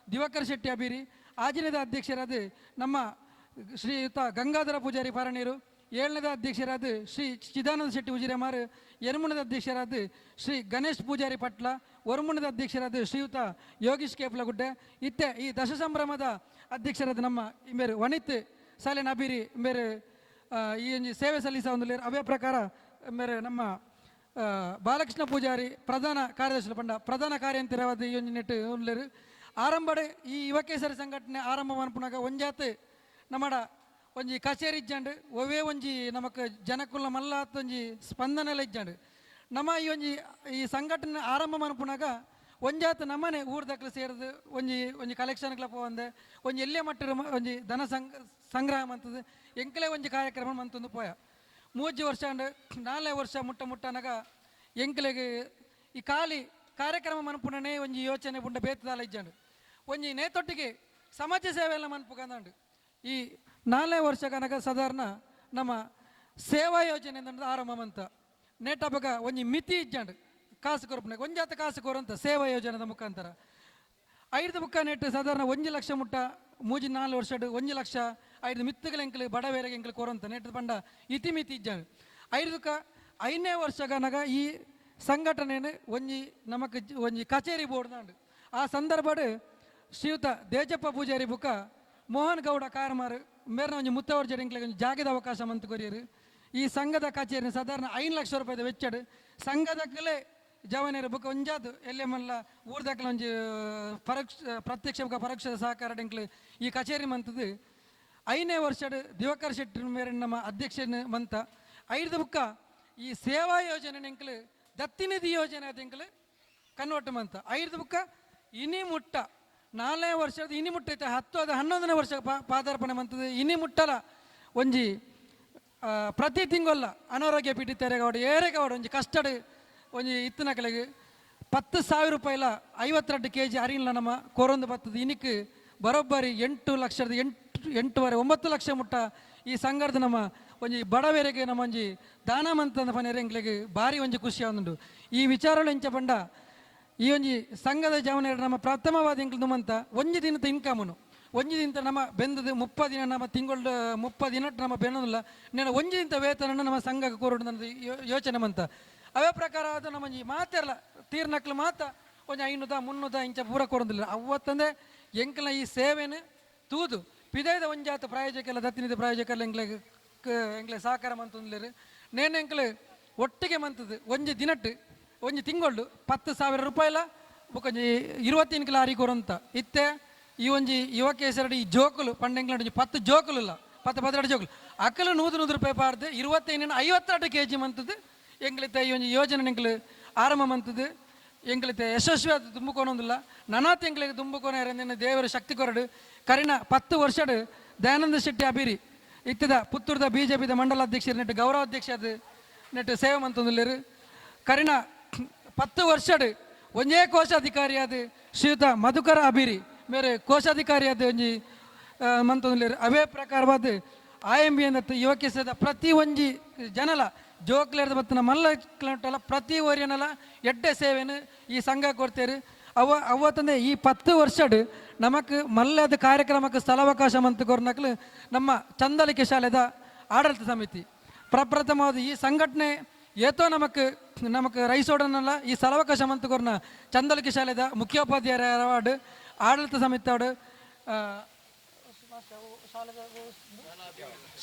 𝗬𝗏𝗏 ಆಜನೇದ ಅಧ್ಯಕ್ಷರಾದ ನಮ್ಮ ಶ್ರೀಯುತ ಗಂಗಾಧರ ಪೂಜಾರಿ ಪಾರಣೀರು, 7ನೇದ ಅಧ್ಯಕ್ಷರಾದ ಶ್ರೀ ಚಿದಾನಂದ ಶೆಟ್ಟಿ ಉಜಿರೆಮಾರು, 8ನೇದ ಅಧ್ಯಕ್ಷರಾದ ಶ್ರೀ ಗಣೇಶ್ ಪೂಜಾರಿ ಪಟ್ಲ, 9ನೇದ ಅಧ್ಯಕ್ಷರಾದ ಶ್ರೀಯುತ ಯೋಗೀಶ್ ಕೇಪ್ಲಗುಡ್ಡೆ ಇತ್ತೆ ಈ ದಶ ಸಂಭ್ರಮದ ಅಧ್ಯಕ್ಷರಾದ ನಮ್ಮ ಇಂಬೇರು ವನಿತ್ ಸಾಲಿನ ಅಭಿರಿ ಇಂಬೇರು ಈ ಸೇವೆ ಸಲ್ಲಿಸ ಒಂದು ಅವೇ ಪ್ರಕಾರ ಇಂಬೇರು ನಮ್ಮ ಬಾಲಕೃಷ್ಣ ಪೂಜಾರಿ ಪ್ರಧಾನ ಕಾರ್ಯದರ್ಶಿ ಪಂಡ ಪ್ರಧಾನ ಕಾರ್ಯಂತಿರವಾದ ಈ ಒಂದು ನೆಟ್ಟು ಉಳ್ಳರು ಆರಂಭಡೆ ಈ ಯುವಕೇಸರಿ ಸಂಘಟನೆ ಆರಂಭ ಮನ್ಪುನಾಗ ಒಂಜಾತ್ ನಮ್ಮಡ ಒಂಜಿ ಕಚೇರಿ ಇಜ್ಜಂಡು ಒವೇ ಒಂಜಿ ನಮಕ್ ಜನಕ್ಕುಲ್ಲ ಮಲ್ಲಾತ್ ಒಂಜಿ ಸ್ಪಂದನೆ ಎಲ್ಲ ಇಜ್ಜಂಡು ನಮ್ಮ ಈ ಸಂಘಟನೆ ಆರಂಭ ಮನ್ಪುನಾಗ ಒಂಜಾತ್ ನಮ್ಮನೆ ಊರ್ದಕ್ಲು ಸೇರಿದು ಒಂಜಿ ಕಲೆಕ್ಷನ್ಗಳ ಪೋವಂದೆ ಒಂಜಿ ಎಲ್ಲೇ ಮಟ್ಟದ ಒಂಜಿ ಧನ ಸಂಗ್ರಹ ಮಂತದ್ದು ಎಂಕಲೇ ಒಂಜಿ ಕಾರ್ಯಕ್ರಮ ಮಂತಂದು ಪೋಯ 3 ವರ್ಷ ಅಂಡ್ 4 ವರ್ಷ ಮುಟ್ಟನಾಗ ಎಂಕಲೆಗೆ ಈ ಖಾಲಿ ಕಾರ್ಯಕ್ರಮ ಮನ್ಪುಣನೆ ಒಂಜಿ ಯೋಚನೆ ಬುಂಡ ಬೇತದಾಲ ಇಜ್ಜಂಡು ಒಂಜಿ ನೇತೊಟ್ಟಿಗೆ ಸಮಾಜ ಸೇವೆ ಎಲ್ಲ ಮನ್ಪುಗಂದಂಡು ಈ 4 ವರ್ಷ ಕನಕ ಸಾಧಾರಣ ನಮ್ಮ ಸೇವಾ ಯೋಜನೆ ಆರಂಭ ಮಂತ ನೇಟಬಗ ಒಂಜಿ ಮಿತಿ ಇಜ್ಜಂಡು ಕಾಸು ಕೊರಪನಾಗ ಒಂಜಾತ ಕಾಸು ಕೊರಂತ ಸೇವಾ ಯೋಜನೆದ ಮುಖಾಂತರ 5 ಬುಕ್ಕ ನೆಟ್ಟು ಸಾಧಾರಣ 1 ಲಕ್ಷ ಮುಟ್ಟ 3-4 ವರ್ಷ 1 ಲಕ್ಷ 5 ಮಿತ್ತುಗಳ ಎಂಕಲು ಬಡವೇರಿಗೆ ಎಂಕಲು ಕೊರಂತ ನೆಟ್ಟು ಪಂಡ ಇತಿ ಮಿತಿ ಇಜ್ಜಂಡು 5ನೇ ವರ್ಷ ಕನಕ ಈ ಸಂಘಟನೆ ನಮಕ್ ಒಂಜಿ ಕಚೇರಿ ಬೋರ್ಡ್ದಾಂಡು ಆ ಸಂದರ್ಭಡ್ ಶ್ರೀಯುತ ದೇಜಪ್ಪ ಪೂಜಾರಿ ಬುಕ್ಕ ಮೋಹನ್ ಗೌಡ ಕಾರಮಾರು ಮೇರ್ನ ಒಂಜಿ ಮುತ್ತವರ್ ಜಡಿಂಕ್ಲೆಗೆ ಒಂಜಿ ಜಾಗದ ಅವಕಾಶ ಮಂತ್ ಕೊರಿಯರು ಈ ಸಂಘದ ಕಚೇರಿ ಸಾಧಾರಣ 5 ಲಕ್ಷ ರೂಪಾಯಿದ ವೆಚ್ಚಡ್ ಸಂಘದಕ್ಕಲೇ ಜವನೇರು ಬುಕ್ಕ ಒಂಜಾದು ಎಲ್ಲೇ ಮಲ್ಲ ಊರ್ದಕ್ಕಲ ಒಂಜಿ ಪ್ರತ್ಯಕ್ಷ ಪರೋಕ್ಷ ಸಹಕಾರ ಡೆಂಕ್ಲೆ ಈ ಕಚೇರಿ ಮಂತದ್ದು 5ನೇ ವರ್ಷಡ್ ದಿವಾಕರ್ ಶೆಟ್ಟಿ ಮೇರೆ ನಮ್ಮ ಅಧ್ಯಕ್ಷನ ಮಂತ 5 ಬುಕ್ಕ ಈ ಸೇವಾ ಯೋಜನೆ ಎಂಕಲು ದತ್ತಿನಿಧಿ ಯೋಜನೆ ಅದೆಂಕಲು ಕನ್ವರ್ಟ್ ಮಂತ 5 ಬುಕ್ಕ ಇನಿ ಮುಟ್ಟ 4ನೇ ವರ್ಷದ ಇನಿ ಮುಟ್ಟ ಐತೆ 10 ಅದು 11ನೇ ವರ್ಷ ಪಾದಾರ್ಪಣೆ ಮಂತದ್ದು ಇನಿ ಮುಟ್ಟಲ ಒಂಜಿ ಪ್ರತಿ ತಿಂಗೊಲ್ಲ ಅನಾರೋಗ್ಯ ಪೀಡಿತರೆಗೌಡ ಏರೆಗೌಡ ಒಂಜಿ ಕಷ್ಟಡ್ ಒಂಜಿ ಇತ್ತನಕಲೆಗೆ 10,000 ರೂಪಾಯಿಲ 52 kg ಅರಿಲ್ಲ ನಮ್ಮ ಕೊರೊಂದು ಬತ್ತದ ಇನಿಕ್ ಬರೋಬ್ಬರಿ 8,8,9 ಲಕ್ಷ ಮುಟ್ಟ ಈ ಸಂಘದ ನಮ್ಮ ಒಂಜಿ ಬಡವೇರಿಗೆ ನಮ್ಮ ಒಂಜಿ ದಾನ ಮಂತಂದ ಪನೆರೆಂಗ್ಲೆಗೆ ಭಾರಿ ಒಂಜಿ ಖುಷಿ ಆದುಂಡು ಈ ವಿಚಾರಗಳು ಎಂಚ ಪಂಡ ಈ ಒಂಜಿ ಸಂಘದ ಜವನ ನಮ್ಮ ಪ್ರಥಮವಾದ ಎಂಕ್ಲು ಮಂತ ಒಂಜಿ ದಿನದ ಇನ್ಕಮನು ಒಂಜಿ ದಿನ ನಮ್ಮ ಬೆಂದದು 30 ದಿನ ನಮ್ಮ ತಿಂಗಳು 30 ದಿನ ನಮ್ಮ ಬೆನ್ನೋದಿಲ್ಲ నేను ಒಂಜಿ ದಿನ ವೇತನ ನಮ್ಮ ಸಂಘಕ್ಕೆ ಕೊರೋಡು ನನ್ನ ಯೋಚನೆ ಮಂತ ಅವೇ ಪ್ರಕಾರ ಅದು ನಮ್ಮ ಮಾತೆಲ್ಲ ತೀರ್ನಕ್ಲು ಮಾತ ಒಂಜಿ 500-300 ಇಂಚ ಪೂರ ಕೊಡೋದಿಲ್ಲ ಅವತ್ತಂದೆ ಎಂಕಲ ಈ ಸೇವೆನ ತೂದು ಪಿದೈದ ಒಂಜಾತ ಪ್ರಾಯೋಜಕ ದತ್ತಿನಿಧಿ ಪ್ರಾಯೋಜಕ ಎಂಕ್ಲೆ ಸಹಕಾರ ಮಂತಂದ್ಲೇರು ನೇನು ಎಂಕ್ಲು ಒಟ್ಟಿಗೆ ಮಂತದ್ದು ಒಂಜಿ ದಿನಟ್ಟು ಒಂಜಿ ತಿಂಗಳು 10,000 ರೂಪಾಯಿಲ ಬೊಕೊಂಜಿ 20 ಲಾರಿ ಕೊರಂತ ಇತ್ತೆ ಈ ಒಂಜಿ ಯುವಕೇಸರಡಿ ಈ ಜೋಕುಲು ಪಂಡೆಂಗ್ಲ 10 ಜೋಕುಲು ಇಲ್ಲ 10-12 ಜೋಕುಲು ಅಕ್ಕಲು 100 ರೂಪಾಯಿ ಪಾರ್ದು 25-52 kg ಮಂತದ್ದು ಎಂಗ್ಲಿತ್ತೆ ಈ ಒಂಜಿ ಯೋಜನೆ ಎಂಕ್ಲು ಆರಂಭ ಮಂತದ್ದು ಎಂಗ್ಲಿತ್ತೆ ಯಶಸ್ವಿ ಅದು ತುಂಬುಕೊನೊಂದಿಲ್ಲ ನನಾತ್ ಎಂಗ್ಲಿಗೆ ತುಂಬುಕೊನ ದೇವರ ಶಕ್ತಿ ಕೊರಡು ಕರಿನ 10 ವರ್ಷಡ್ ದಯಾನಂದ ಶೆಟ್ಟಿ ಅಭಿರಿ ಇತ್ತದ ಪುತ್ತೂರ್ದ BJPದ ಮಂಡಲ ಅಧ್ಯಕ್ಷರು ನೆಟ್ಟು ಗೌರವಾಧ್ಯಕ್ಷ ಅದು ನೆಟ್ಟು ಸೇವೆ ಮಂತೊಂದಿಲ್ಲೇರು ಕರಿನ 10 ವರ್ಷಡ್ ಒಂಜೇ ಕೋಶಾಧಿಕಾರಿಯಾದ ಶ್ರೀಯುತ ಮಧುಕರ ಅಭಿರಿ ಮೇರೆ ಕೋಶಾಧಿಕಾರಿಯಾದ ಒಂಜಿ ಮಂತೊಂದಿಲ್ಲೇರು ಅವೇ ಪ್ರಕಾರವಾದ IMB ಅನ್ನತ್ತು ಯುವಕೇಸದ ಪ್ರತಿ ಒಂಜಿ ಜನಲ ಜೋಕ್ಲೇರ್ದ ಬತ್ತನ ಮಲ್ಲ ಕಿಲೋಮೀಟರ್ ಪ್ರತಿ ಓರಿಯನಲ್ಲ ಎಡ್ಡೆ ಸೇವೆನು ಈ ಸಂಘ ಕೊಡ್ತೇರು ಅವತ್ತಂದೆ ಈ 10 ವರ್ಷಡ್ ನಮಕ್ ಮಲ್ಲದ ಕಾರ್ಯಕ್ರಮಕ್ಕೆ ಸ್ಥಳಾವಕಾಶ ಮಂತ್ ಕೊರ್ನಕ್ಲು ನಮ್ಮ ಚಂದಲಿಕೆ ಶಾಲೆದ ಆಡಳಿತ ಸಮಿತಿ ಪ್ರಪ್ರಥಮವಾದ ಈ ಸಂಘಟನೆ ಏತೋ ನಮಕ್ ರೈಸೋಡನಲ್ಲ ಈ ಸ್ಥಳಾವಕಾಶ ಮಂತ್ ಕೊರ್ನ ಚಂದಲಿಕೆ ಶಾಲೆದ ಮುಖ್ಯೋಪಾಧ್ಯಾಯರ ಅವಾರ್ಡ್ ಆಡಳಿತ ಸಮಿತಿ ಅವಾರ್ಡ್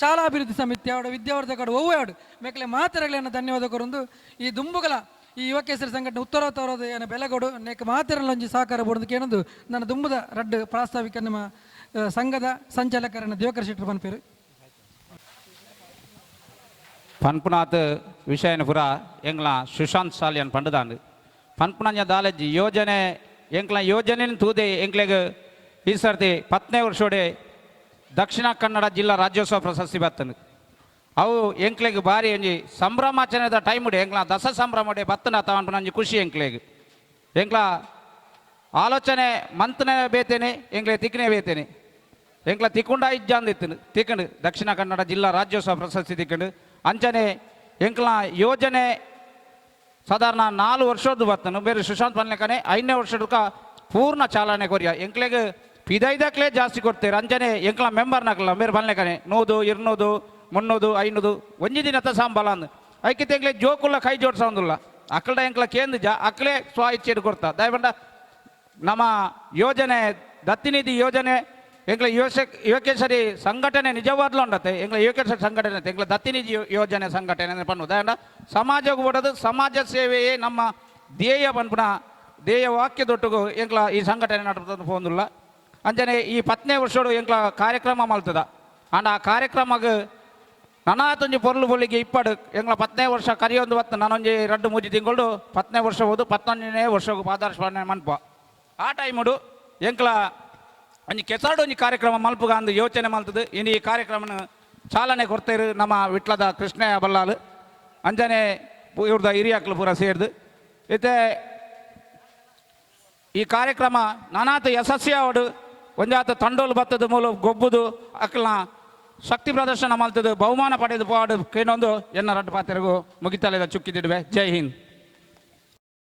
ಶಾಲಾ ಅಭಿವೃದ್ಧಿ ಸಮಿತಿ ಅವಾರ್ಡ್ ವಿದ್ಯಾವರ್ಧಕ ಅವಾರ್ಡ್ ಮೇಕಲೆ ಮಾತೆರಗಳನ್ನ ಧನ್ಯವಾದ ಕೊರೊಂದು ಈ ದುಂಬುಗಳ ಈ ಯುವಕೇಸರಿ ಸಂಘಟನೆ ಉತ್ತರೋತ್ತರದ ಏನ ಬೆಲೆಗೊಡು ನೇಕ ಮಾತೆರಲ್ಲ ಒಂಜಿ ಸಹಕಾರ ಬೋಡೋದಕ್ಕೆ ಏನೊಂದು ನನ್ನ ದುಂಬುದ ರಡ್ಡು ಪ್ರಾಸ್ತಾವಿಕ ನಮ್ಮ ಸಂಘದ ಸಂಚಾಲಕರನ್ನ ದಿವಾಕರ್ ಶೆಟ್ಟಿ ಪನ್ಪೇರು ಪನ್ಪುನಾತ್ ವಿಷಯನ ಪುರ ಎಂಗ್ಲ ಸುಶಾಂತ್ ಸಾಲಿಯನ್ ಪಂಡದಾಂಡು ಪನ್ಪುನಂಜ ದಾಲಜ್ಜಿ ಯೋಜನೆ ಎಂಕ್ಲ ಯೋಜನೆ ತೂದೆ ಎಂಕ್ಲೆಗೆ ಈ ಸರ್ತಿ 10ನೇ ವರ್ಷೋಡೆ ದಕ್ಷಿಣ ಕನ್ನಡ ಜಿಲ್ಲಾ ರಾಜ್ಯೋತ್ಸವ ಪ್ರಶಸ್ತಿ ಬರ್ತನು ಅವು ಎಂಕ್ಲೆಗೆ ಭಾರಿ ಒಂಜಿ ಸಂಭ್ರಮಾಚರಣೆದ ಟೈಮುಡೆ ಎಂಕ್ಲ ದಸ ಸಂಭ್ರಮಡೆ ಬತ್ತನ ತಗೊಂಡು ಖುಷಿ ಎಂಕ್ಲೆಗೆ ಎಂಕ್ಲ ಆಲೋಚನೆ ಮಂತನೆ ಬೇತೇನೆ ಎಂಕ್ಲೆ ತಿಕ್ಕನೆ ಬೇತೇನೆ ಎಂಕ್ಲ ತಿಕ್ಕುಂಡ ಇಜ್ಜಾಂದಿತ್ತು ತಿಕ್ಕಂಡು ದಕ್ಷಿಣ ಕನ್ನಡ ಜಿಲ್ಲಾ ರಾಜ್ಯೋತ್ಸವ ಪ್ರಶಸ್ತಿ ತಿಕ್ಕಂಡು ಅಂಚನೆ ಎಂಕ್ಲ ಯೋಜನೆ ಸಾಧಾರಣ 4 ವರ್ಷದ್ದು ಬರ್ತನು ಬೇರೆ ಸುಶಾಂತ್ ಪನ್ಲೆಕನೆ 5ನೇ ವರ್ಷದಕ್ಕ ಪೂರ್ಣ ಚಾಲನೆ ಕೊರಿಯ ಎಂಕ್ಲೆಗೆ ಪಿದೈದಕ್ಲೇ ಜಾಸ್ತಿ ಕೊಡ್ತೇವೆ ಅಂಜನೆ ಎಂಕ್ಲ ಮೆಂಬರ್ನಾಕಲ್ಲ ಮೇರೆ ಬಲ್ನೆಕನೆ 100 200 300 500 ಒಂಜಿ ದಿನದ ಸಂಬಳ ಅಂದ್ ಐಕೆ ತೆಂಗ್ಲೆ ಜೋಕುಲ್ಲ ಕೈ ಜೋಡ್ಸೋದಿಲ್ಲ ಅಕ್ಕಳ ಎಂಕ್ಲ ಕೇಂದ್ರ ಜಾ ಅಕ್ಕಲೇ ಸ್ವ ಇಚ್ಛೆಡು ಕೊಡ್ತಾ ದಯಬಂಡ ನಮ್ಮ ಯೋಜನೆ ದತ್ತಿನಿಧಿ ಯೋಜನೆ ಎಂಕ್ಲ ಯುವಕೇಶ್ವರಿ ಸಂಘಟನೆ ನಿಜವಾದ್ಲು ಉಂಡತೆ ಎಂಕ್ಲ ಯುವಕೇಶ್ವರಿ ಸಂಘಟನೆ ಎಂಕ್ಲ ದತ್ತಿನಿಧಿ ಯೋಜನೆ ಸಂಘಟನೆ ಪಣ್ಣು ದಯಂಡ ಸಮಾಜಕ್ಕೆ ಬಿಡೋದು ಸಮಾಜ ಸೇವೆಯೇ ನಮ್ಮ ಧ್ಯೇಯ ಪನ್ಪುನ ಧ್ಯೇಯ ವಾಕ್ಯದೊಟ್ಟಿಗೂ ಎಂಕ್ಲ ಈ ಸಂಘಟನೆ ನಡ್ಕೊಂಡು ಹೋದಿಲ್ಲ ಅಂಜನೆ ಈ 10ನೇ ವರ್ಷೋಡು ಎಂಕ್ಲ ಕಾರ್ಯಕ್ರಮ ಮಲ್ತದ ಅಂಡ್ ಆ ಕಾರ್ಯಕ್ರಮಕ್ಕೆ ನನಾತೊಂಜಿ ಪೊರ್ಲು ಪೊಲಿಗೆ ಇಪ್ಪಡು ಎಂಗ್ಲ 10ನೇ ವರ್ಷ ಕರಿಯೊಂದು ಹೊತ್ತು ನಾನೊಂಜಿ 2-3 ತಿಂಗಳು 10ನೇ ವರ್ಷ ಹೋದು 11ನೇ ವರ್ಷಕ್ಕೆ ಪಾದಾರ್ಪಣೆ ಮನ್ಪ ಆ ಟೈಮುಡು ಎಂಕ್ಲ ಒಂಜಿ ಕೆಸಾಡು ಒಂಜಿ ಕಾರ್ಯಕ್ರಮ ಮಲ್ಪುಗ ಅಂದು ಯೋಚನೆ ಮಲ್ತದು ಇನ್ನು ಈ ಕಾರ್ಯಕ್ರಮನ ಚಾಲನೆ ಕೊಡ್ತೇರು ನಮ್ಮ ವಿಟ್ಲದ ಕೃಷ್ಣಯ್ಯ ಬಲ್ಲಾಲ್ ಅಂಜನೆ ಇವ್ರದ ಹಿರಿಯಕ್ಕಲು ಪೂರ ಸೇರ್ದು ಇತ್ತೆ ಈ ಕಾರ್ಯಕ್ರಮ ನಾನಾತ ಯಶಸ್ವಿಯಾವಡು ಒಂಜಾತ ತಂಡೋಲು ಬತ್ತದ ಮೂಲ ಗೊಬ್ಬುದು ಅಕ್ಕಲ್ನ ಶಕ್ತಿ ಪ್ರದರ್ಶನ ಮಲ್ತದು ಬಹುಮಾನ ಪಡೆದು ಪಾಡು ಕೇನೊಂದು ಎನ್ನ ರಡ್ಡು ಪಾತ್ರೆಗೂ ಮುಗಿತಲೆದ ಚುಕ್ಕಿದಿಡುವೆ ಜೈ ಹಿಂದ್.